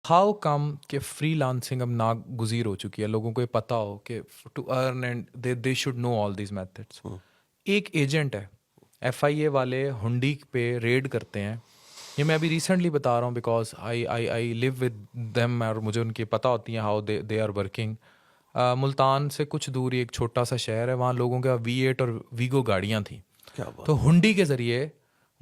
How come कि freelancing अब नागुज़ीर हो चुकी है, लोगों को ये पता हो कि to earn and they should know all these methods. एक एजेंट है, एफआईए वाले हुंडी पे रेड करते हैं। ये मैं अभी रिसेंटली बता रहा हूँ because I live with them, और मुझे उनकी पता होती हैं how they are working. Multan से कुछ दूर ही एक छोटा सा शहर है, वहाँ लोगों के V8 और वीगो गाड़ियाँ थी। क्या बात। तो हुंडी के ज़रिए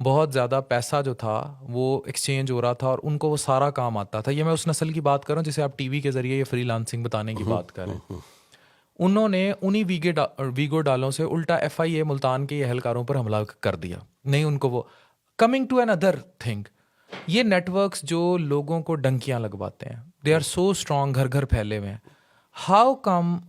बहुत ज़्यादा पैसा जो था वो एक्सचेंज हो रहा था और उनको वो सारा काम आता था। ये मैं उस नस्ल की बात कर रहा हूँ जिसे आप टीवी के ज़रिए ये फ्रीलांसिंग बताने की बात कर रहे हैं। उन्होंने उन्हीं वीगो डालों से उल्टा एफआईए मुल्तान के एहलकारों पर हमला कर दिया। नहीं उनको वो coming to another thing, ये नेटवर्क्स जो लोगों को डंकियां लगवाते हैं, दे आर सो स्ट्रॉन्ग, घर घर फैले हुए हैं। How come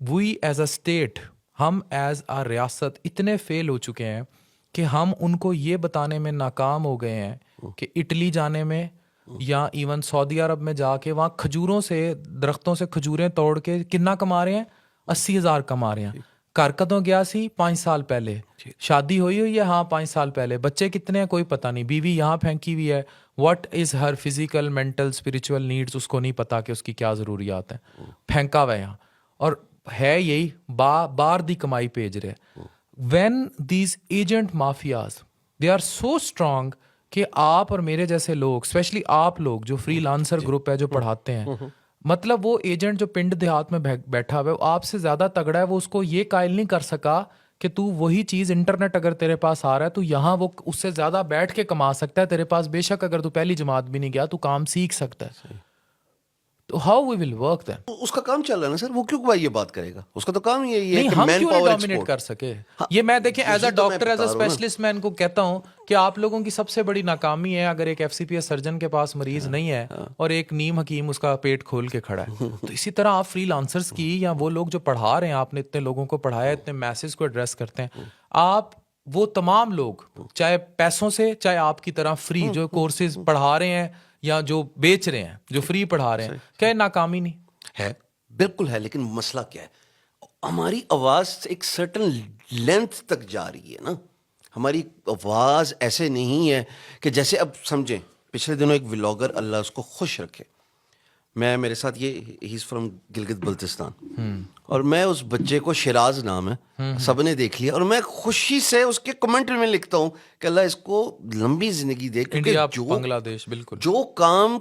we as a state, हम एज आ रियासत इतने फेल हो चुके हैं कि हम उनको ये बताने में नाकाम हो गए हैं कि इटली जाने में या इवन सऊदी अरब में जाके वहाँ खजूरों से, दरख्तों से खजूरें तोड़ के कितना कमा रहे हैं, 80,000 कमा रहे हैं। घर कदों गया सी 5 साल पहले, शादी हुई है हाँ 5 साल पहले, बच्चे कितने हैं कोई पता नहीं, बीवी यहाँ फेंकी हुई है, what is her physical mental spiritual needs उसको नहीं पता कि उसकी क्या ज़रूरियात हैं, फेंका हुआ है यहाँ। और है यही बाहर दी कमाई भेज रहे। When these agent mafias they are so strong कि आप और मेरे जैसे लोग, स्पेशली आप लोग जो फ्रीलांसर ग्रुप है जो पढ़ाते हैं, मतलब वो एजेंट जो पिंड देहात में बैठा हुआ है वो आपसे ज्यादा तगड़ा है, वो उसको ये कायल नहीं कर सका कि तू वही चीज इंटरनेट अगर तेरे पास आ रहा है तो यहाँ वो उससे ज्यादा बैठ के कमा सकता है तेरे पास, बेशक अगर तू पहली जमात भी नहीं गया तू काम सीख सकता है। तो how we will work then? उसका काम चल रहा है ना सर, वो क्यों भाई ये बात करेगा? उसका तो काम ही यही है नहीं कि हम मैन क्यों पावर डोमिनेट एक्सपोर्ट कर सके। हाँ, ये मैं देखें एज अ यही तो मैं डॉक्टर, एज बता अ रहा हूँ ना। स्पेशलिस्ट मैं इनको कहता हूँ कि आप लोगों की सबसे बड़ी नाकामी है अगर एक एफसीपीएस सर्जन के पास मरीज नहीं है और एक नीम हकीम उसका पेट खोल के खड़ा है। तो इसी तरह आप फ्रीलांसर्स की या वो लोग जो पढ़ा रहे हैं, आपने इतने लोगों को पढ़ाया, इतने मैसेज को एड्रेस करते हैं, आप वो तमाम लोग चाहे पैसों से चाहे आपकी तरह फ्री जो कोर्सेज पढ़ा रहे हैं या जो बेच रहे हैं, जो फ्री पढ़ा रहे हैं, क्या नाकामी नहीं है? बिल्कुल है, लेकिन मसला क्या है, हमारी आवाज एक सर्टन लेंथ तक जा रही है ना। हमारी आवाज ऐसे नहीं है कि जैसे, अब समझें, पिछले दिनों एक व्लॉगर, अल्लाह उसको खुश रखे, मेरे साथ ये, he is from Gilgit Baltistan, और मैं उस बच्चे को, शिराज नाम है, सबने देख लिया, और मैं खुशी से उसके कमेंट में लिखता हूँ कि अल्लाह इसको लंबी जिंदगी दे, क्योंकि इंडिया जो बांग्लादेश बिल्कुल जो काम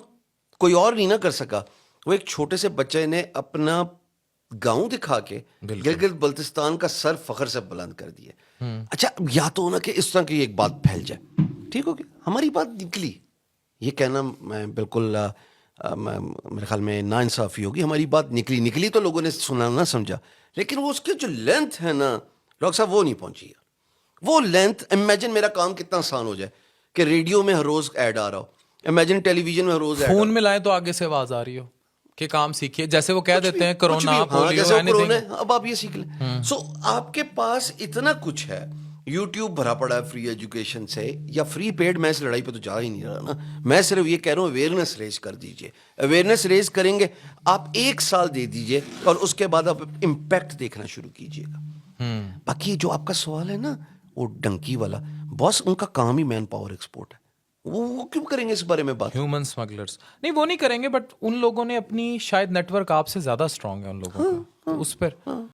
कोई और नहीं ना कर सका, वो एक छोटे से बच्चे ने अपना गांव दिखा के गिलगित बल्तिस्तान का सर फखर से बुलंद कर दिया। अच्छा, या तो ना कि इस तरह की एक बात फैल जाए, ठीक हो गया, हमारी बात निकली, ये कहना मैं बिल्कुल मेरे ख्याल में नाइंसाफी होगी, हमारी बात निकली तो लोगों ने सुना ना समझा, लेकिन वो उसकी जो लेंथ है ना डॉक्टर साहब, वो नहीं पहुंची है। वो लेंथ, इमेजिन मेरा काम कितना आसान हो जाए कि रेडियो में हर रोज ऐड आ रहा हो, इमेजिन टेलीविजन में हर रोज ऐड, फोन में लाए तो आगे से आवाज आ रही हो कि काम सीखिए, जैसे वो कह देते हैं कोरोना, हाँ, पोलियो, जैसे वो एनीथिंग। कोरोना है, अब आप ये सीख लें। सो आपके पास इतना कुछ है, यूट्यूब भरा पड़ा है फ्री एजुकेशन से, या फ्री पेड, मैं इस लड़ाई पे तो जा ही नहीं रहा ना, मैं सिर्फ ये कह रहा हूँ अवेयरनेस रेज कर दीजिए। अवेयरनेस रेज करेंगे आप, 1 साल दे दीजिए और उसके बाद आप इम्पैक्ट देखना शुरू कीजिएगा। बाकी जो आपका सवाल है ना, वो डंकी वाला, बॉस उनका काम ही मैन पावर एक्सपोर्ट है, वो क्यों करेंगे इस बारे में बात? ह्यूमन स्मगलर्स नहीं, वो नहीं करेंगे, बट उन लोगों ने अपनी शायद नेटवर्क आपसे ज्यादा स्ट्रांग है उन लोगों का, तो उस पर